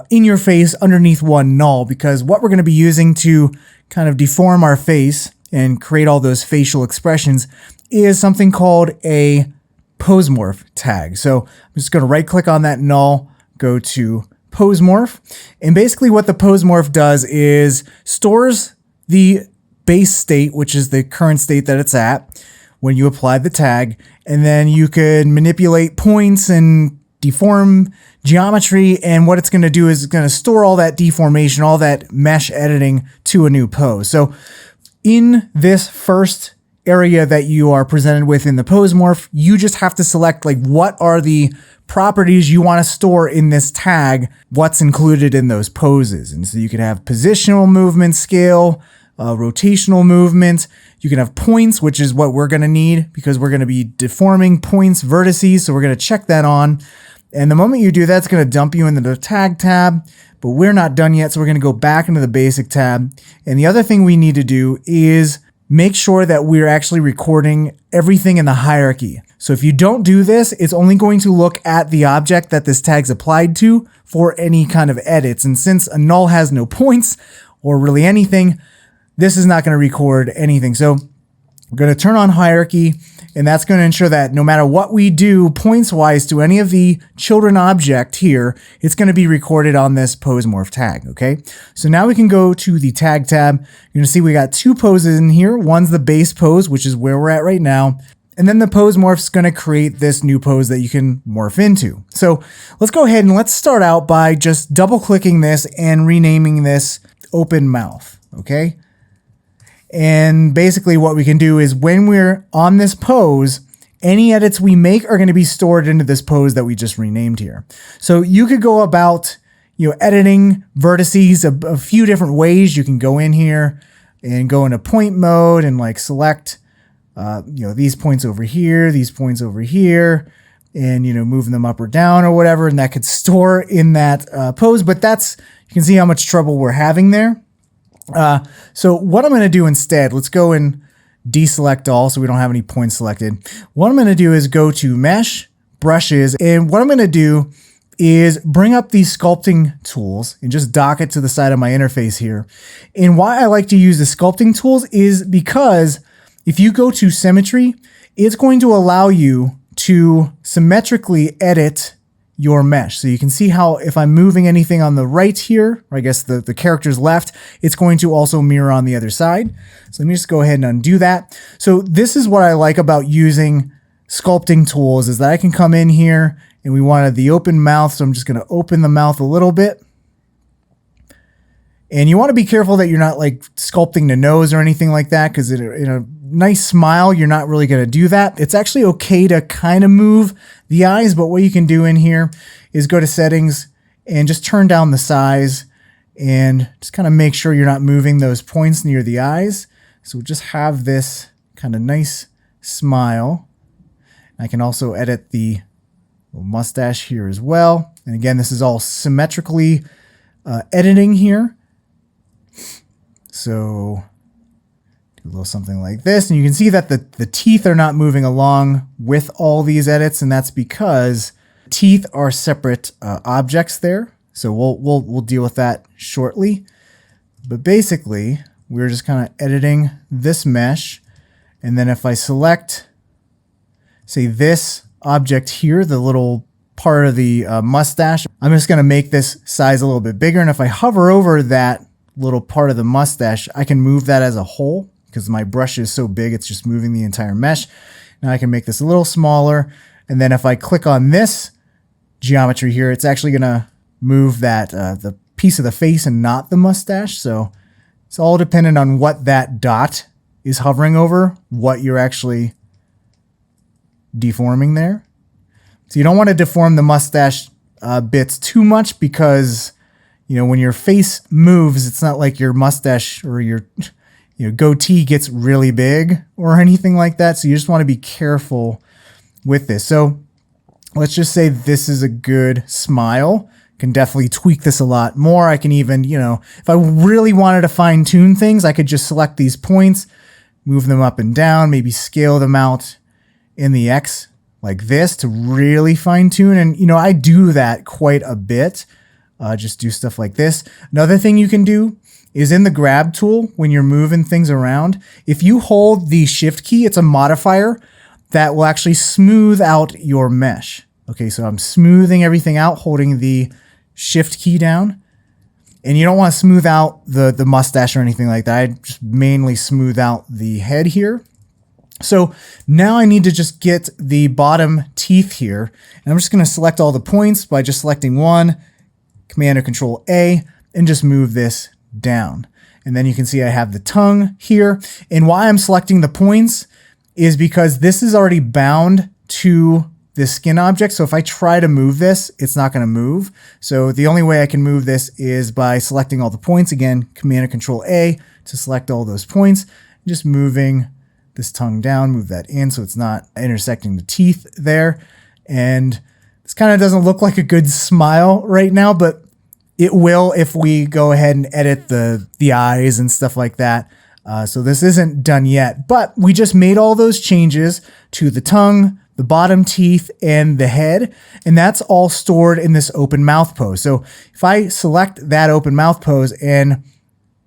in your face underneath one null, because what we're going to be using to kind of deform our face and create all those facial expressions is something called a pose morph tag. So I'm just going to right click on that null, go to pose morph, and basically what the pose morph does is stores the base state, which is the current state that it's at when you apply the tag, and then you could manipulate points and deform geometry, and what it's going to do is it's going to store all that deformation, all that mesh editing to a new pose. So in this first area that you are presented with in the pose morph, you just have to select like what are the properties you want to store in this tag, what's included in those poses. And so you could have positional movement, scale, rotational movement. You can have points, which is what we're going to need because we're going to be deforming points, vertices. So we're going to check that on. And the moment you do that, it's going to dump you into the tag tab, but we're not done yet. So we're going to go back into the basic tab. And the other thing we need to do is make sure that we're actually recording everything in the hierarchy. So if you don't do this, it's only going to look at the object that this tag's applied to for any kind of edits. And since a null has no points or really anything, this is not going to record anything. So we're going to turn on hierarchy, and that's going to ensure that no matter what we do points-wise to any of the children object here, it's going to be recorded on this pose morph tag, okay? So now we can go to the tag tab. You're going to see we got two poses in here. One's the base pose, which is where we're at right now. And then the pose morph's going to create this new pose that you can morph into. So let's go ahead and let's start out by just double-clicking this and renaming this open mouth, okay? And basically what we can do is when we're on this pose, any edits we make are going to be stored into this pose that we just renamed here. So you could go about, editing vertices a few different ways. You can go in here and go into point mode and like select, these points over here, these points over here, and, move them up or down or whatever. And that could store in that pose, but you can see how much trouble we're having there. So what I'm going to do instead, let's go and deselect all so we don't have any points selected. What I'm going to do is go to mesh, brushes, and what I'm going to do is bring up these sculpting tools and just dock it to the side of my interface here. And why I like to use the sculpting tools is because if you go to symmetry, it's going to allow you to symmetrically edit your mesh. So you can see how if I'm moving anything on the right here, or I guess the character's left, it's going to also mirror on the other side. So let me just go ahead and undo that. So this is what I like about using sculpting tools is that I can come in here and we wanted the open mouth. So I'm just going to open the mouth a little bit. And you want to be careful that you're not like sculpting the nose or anything like that, because in a nice smile, you're not really going to do that. It's actually okay to kind of move the eyes, but what you can do in here is go to settings and just turn down the size and just kind of make sure you're not moving those points near the eyes. So we'll just have this kind of nice smile. I can also edit the little mustache here as well. And again, this is all symmetrically editing here. So do a little something like this, and you can see that the teeth are not moving along with all these edits, and that's because teeth are separate objects there. So we'll deal with that shortly. But basically, we're just kind of editing this mesh, and then if I select, say, this object here, the little part of the mustache, I'm just going to make this size a little bit bigger, and if I hover over that little part of the mustache, I can move that as a whole because my brush is so big, it's just moving the entire mesh. Now I can make this a little smaller. And then if I click on this geometry here, it's actually going to move that the piece of the face and not the mustache. So it's all dependent on what that dot is hovering over, what you're actually deforming there. So you don't want to deform the mustache bits too much, because when your face moves, it's not like your mustache or your goatee gets really big or anything like that. So you just want to be careful with this. So let's just say this is a good smile. Can definitely tweak this a lot more. I can even, if I really wanted to fine tune things, I could just select these points, move them up and down, maybe scale them out in the X like this to really fine tune. And, I do that quite a bit. Just do stuff like this. Another thing you can do is in the grab tool, when you're moving things around, if you hold the shift key, it's a modifier that will actually smooth out your mesh. Okay, so I'm smoothing everything out, holding the shift key down. And you don't want to smooth out the mustache or anything like that. I just mainly smooth out the head here. So now I need to just get the bottom teeth here. And I'm just going to select all the points by just selecting one, Command or Control A, and just move this down. And then you can see I have the tongue here. And why I'm selecting the points is because this is already bound to this skin object. So if I try to move this, it's not going to move. So the only way I can move this is by selecting all the points. Again, Command or Control A to select all those points. Just moving this tongue down, move that in so it's not intersecting the teeth there. And this kind of doesn't look like a good smile right now, but it will if we go ahead and edit the eyes and stuff like that. So this isn't done yet, but we just made all those changes to the tongue, the bottom teeth, and the head, and that's all stored in this open mouth pose. So if I select that open mouth pose and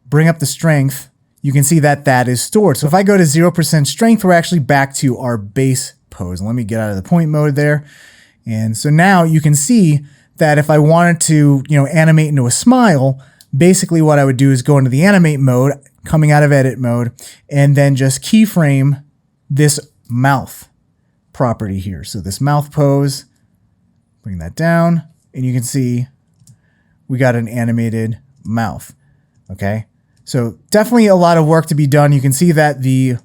bring up the strength, you can see that that is stored. So if I go to 0% strength, we're actually back to our base pose. Let me get out of the point mode there. And so now you can see that if I wanted to, animate into a smile, basically what I would do is go into the animate mode, coming out of edit mode, and then just keyframe this mouth property here. So this mouth pose, bring that down, and you can see we got an animated mouth. Okay. So definitely a lot of work to be done. You can see that the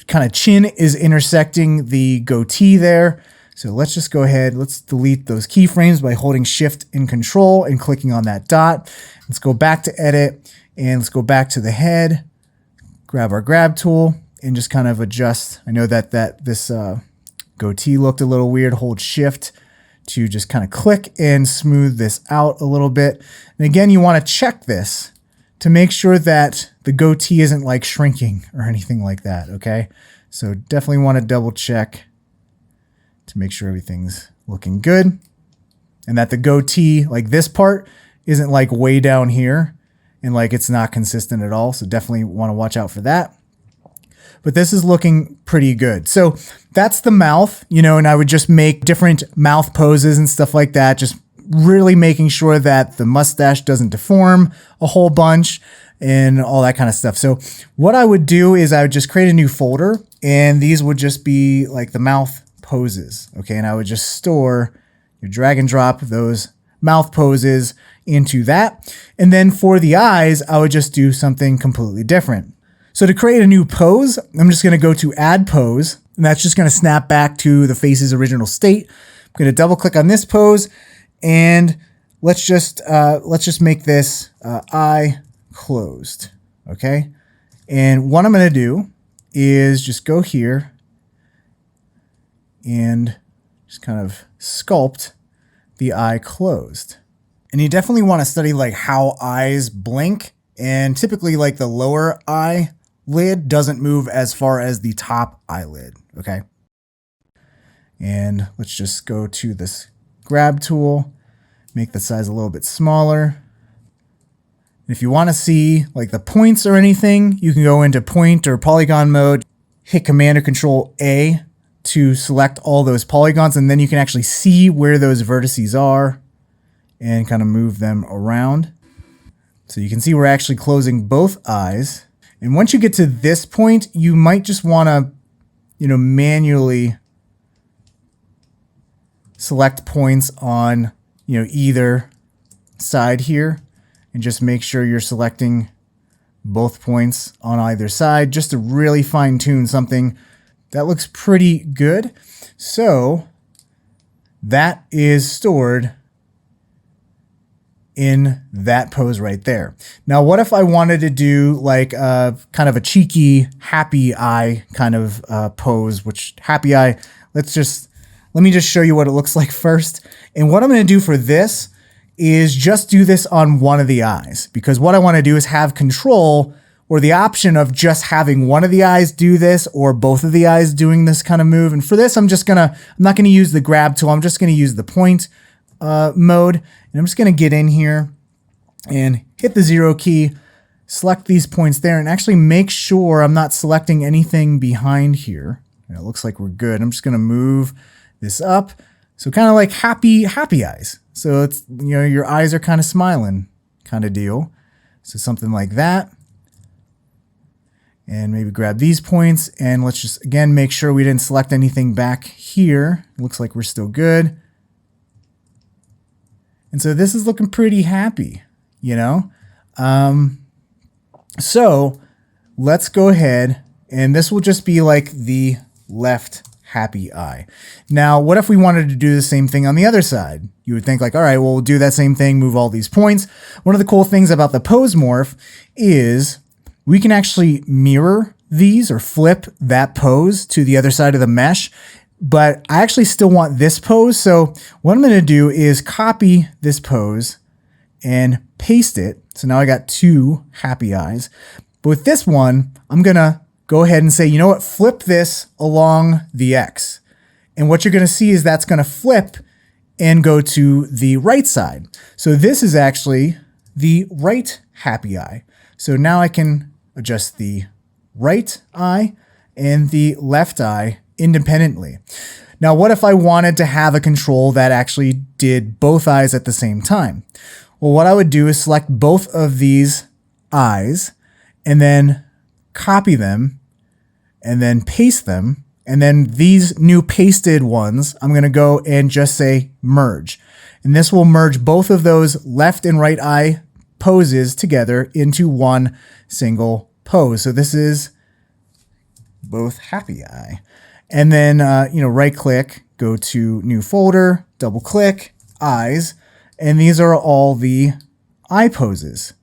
kind of chin is intersecting the goatee there. So let's just go ahead, let's delete those keyframes by holding Shift and Control and clicking on that dot. Let's go back to edit and let's go back to the head, grab our grab tool and just kind of adjust. I know that this goatee looked a little weird. Hold Shift to just kind of click and smooth this out a little bit. And again, you want to check this to make sure that the goatee isn't like shrinking or anything like that, okay? So definitely want to double check to make sure everything's looking good and that the goatee, like this part, isn't like way down here and like it's not consistent at all. So definitely want to watch out for that. But this is looking pretty good. So that's the mouth, and I would just make different mouth poses and stuff like that. Just really making sure that the mustache doesn't deform a whole bunch and all that kind of stuff. So what I would do is I would just create a new folder and these would just be like the mouth poses. Okay. And I would just store You drag and drop those mouth poses into that. And then for the eyes, I would just do something completely different. So to create a new pose, I'm just going to go to add pose, and that's just going to snap back to the face's original state. I'm going to double click on this pose, and let's just make this eye closed. Okay. And what I'm going to do is just go here and just kind of sculpt the eye closed. And you definitely want to study like how eyes blink, and typically like the lower eyelid doesn't move as far as the top eyelid. Okay. And let's just go to this grab tool, make the size a little bit smaller. If you want to see like the points or anything, you can go into point or polygon mode, hit Command or Control A to select all those polygons, and then you can actually see where those vertices are and kind of move them around. So you can see we're actually closing both eyes. And once you get to this point, you might just want to, manually select points on, either side here, and just make sure you're selecting both points on either side just to really fine tune something that looks pretty good. So that is stored in that pose right there. Now, what if I wanted to do like a kind of a cheeky happy eye kind of pose, which happy eye, let me just show you what it looks like first. And what I'm going to do for this is just do this on one of the eyes, because what I want to do is have control or the option of just having one of the eyes do this or both of the eyes doing this kind of move. And for this, I'm not going to use the grab tool. I'm just going to use the point mode. And I'm just going to get in here and hit the 0 key, select these points there, and actually make sure I'm not selecting anything behind here. And it looks like we're good. I'm just going to move this up. So kind of like happy eyes. So it's, your eyes are kind of smiling kind of deal. So something like that. And maybe grab these points, and let's just, again, make sure we didn't select anything back here. It looks like we're still good. And so this is looking pretty happy, So let's go ahead, and this will just be like the left happy eye. Now, what if we wanted to do the same thing on the other side? You would think like, all right, well, we'll do that same thing, move all these points. One of the cool things about the pose morph is we can actually mirror these or flip that pose to the other side of the mesh, but I actually still want this pose. So what I'm going to do is copy this pose and paste it. So now I got two happy eyes. But with this one, I'm going to go ahead and say, you know what, flip this along the X. And what you're going to see is that's going to flip and go to the right side. So this is actually the right happy eye. So now I can adjust the right eye and the left eye independently. Now, what if I wanted to have a control that actually did both eyes at the same time? Well, what I would do is select both of these eyes and then copy them and then paste them. And then these new pasted ones, I'm going to go and just say merge. And this will merge both of those left and right eye poses together into one single pose. So this is both happy eye. And then, right click, go to new folder, double click, eyes. And these are all the eye poses.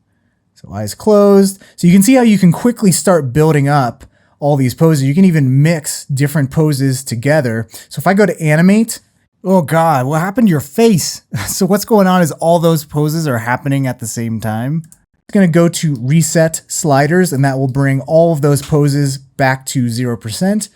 So eyes closed. So you can see how you can quickly start building up all these poses. You can even mix different poses together. So if I go to animate, oh God, what happened to your face? So what's going on is all those poses are happening at the same time. I'm going to go to reset sliders, and that will bring all of those poses back to 0%.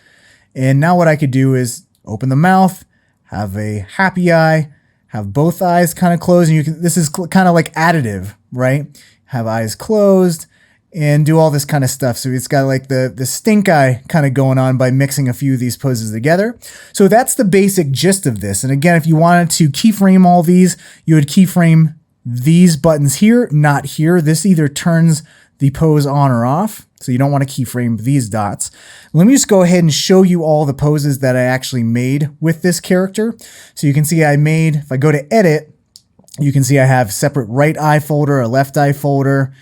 And now what I could do is open the mouth, have a happy eye, have both eyes kind of closed. And this is kind of like additive, right? Have eyes closed and do all this kind of stuff. So it's got like the stink eye kind of going on by mixing a few of these poses together. So that's the basic gist of this. And again, if you wanted to keyframe all these, you would keyframe these buttons here, not here. This either turns the pose on or off. So you don't want to keyframe these dots. Let me just go ahead and show you all the poses that I actually made with this character. So you can see if I go to edit, you can see I have separate right eye folder, a left eye folder.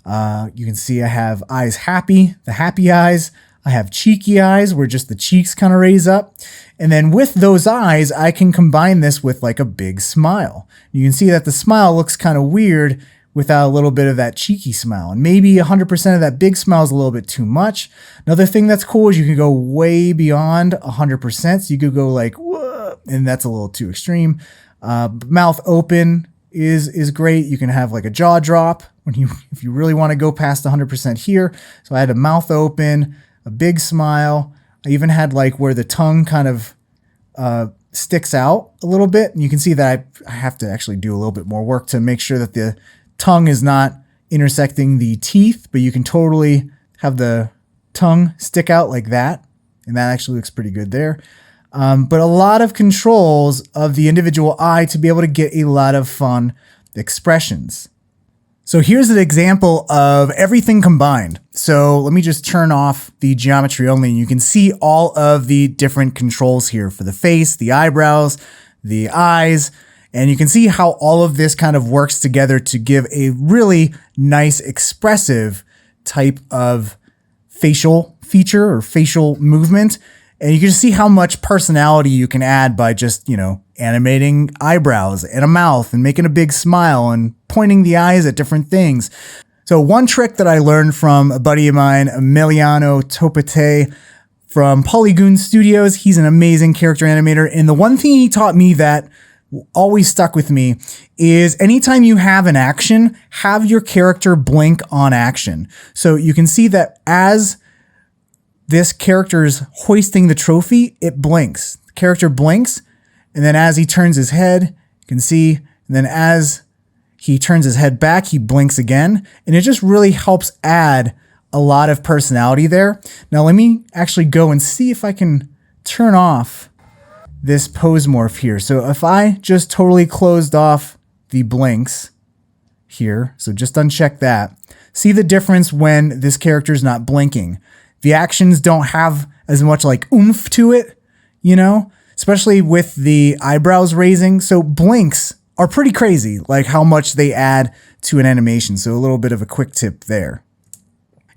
You can see I have eyes happy, the happy eyes. I have cheeky eyes where just the cheeks kind of raise up. And then with those eyes, I can combine this with like a big smile. You can see that the smile looks kind of weird without a little bit of that cheeky smile. And maybe 100% of that big smile is a little bit too much. Another thing that's cool is you can go way beyond 100%. So you could go like, whoa, and that's a little too extreme. Mouth open is great. You can have like a jaw drop if you really want to go past 100% here. So I had a mouth open, a big smile. I even had like where the tongue kind of sticks out a little bit. And you can see that I have to actually do a little bit more work to make sure that the tongue is not intersecting the teeth, but you can totally have the tongue stick out like that. And that actually looks pretty good there. But a lot of controls of the individual eye to be able to get a lot of fun expressions. So here's an example of everything combined. So let me just turn off the geometry only, and you can see all of the different controls here for the face, the eyebrows, the eyes, and you can see how all of this kind of works together to give a really nice expressive type of facial feature or facial movement. And you can just see how much personality you can add by just, animating eyebrows and a mouth and making a big smile and pointing the eyes at different things. So one trick that I learned from a buddy of mine, Emiliano Topete from Polygon Studios, he's an amazing character animator. And the one thing he taught me that always stuck with me is anytime you have an action, have your character blink on action. So you can see that as this character is hoisting the trophy, it blinks. The character blinks, and then as he turns his head, you can see, and then as he turns his head back, he blinks again, and it just really helps add a lot of personality there. Now let me actually go and see if I can turn off this pose morph here. So if I just totally closed off the blinks here, so just uncheck that, see the difference when this character is not blinking. The actions don't have as much like oomph to it, especially with the eyebrows raising. So blinks are pretty crazy, like how much they add to an animation. So a little bit of a quick tip there.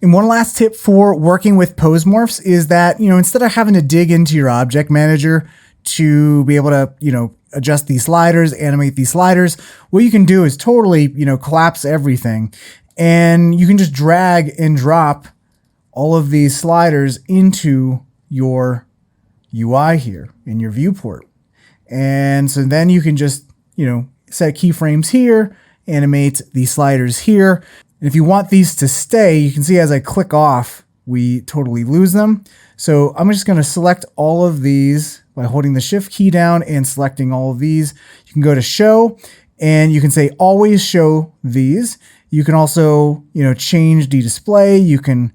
And one last tip for working with pose morphs is that, instead of having to dig into your object manager to be able to, adjust these sliders, animate these sliders, what you can do is totally, collapse everything. And you can just drag and drop all of these sliders into your UI here in your viewport. And so then you can just, set keyframes here, animate these sliders here. And if you want these to stay, you can see as I click off, we totally lose them. So I'm just going to select all of these by holding the shift key down and selecting all of these. You can go to show and you can say always show these. You can also, change the display. You can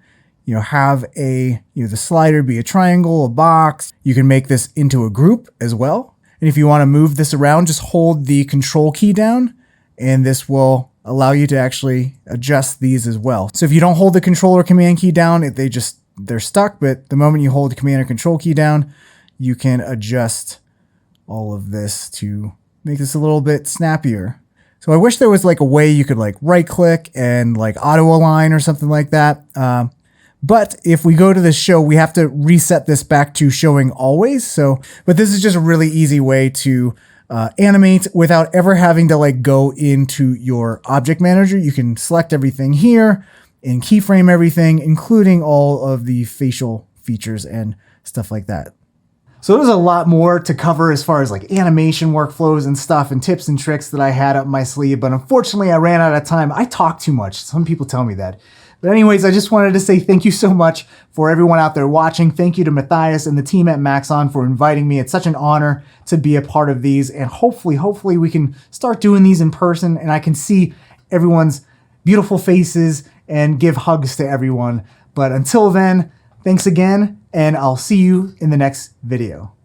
have the slider be a triangle, a box. You can make this into a group as well. And if you want to move this around, just hold the control key down and this will allow you to actually adjust these as well. So if you don't hold the control or command key down, they're stuck. But the moment you hold the command or control key down, you can adjust all of this to make this a little bit snappier. So I wish there was like a way you could like right click and like auto align or something like that. But if we go to the show, we have to reset this back to showing always. But this is just a really easy way to animate without ever having to like go into your object manager. You can select everything here and keyframe everything, including all of the facial features and stuff like that. So there's a lot more to cover as far as like animation workflows and stuff and tips and tricks that I had up my sleeve. But unfortunately, I ran out of time. I talk too much. Some people tell me that. But anyways, I just wanted to say thank you so much for everyone out there watching. Thank you to Matthias and the team at Maxon for inviting me. It's such an honor to be a part of these. And hopefully we can start doing these in person and I can see everyone's beautiful faces and give hugs to everyone. But until then, thanks again, and I'll see you in the next video.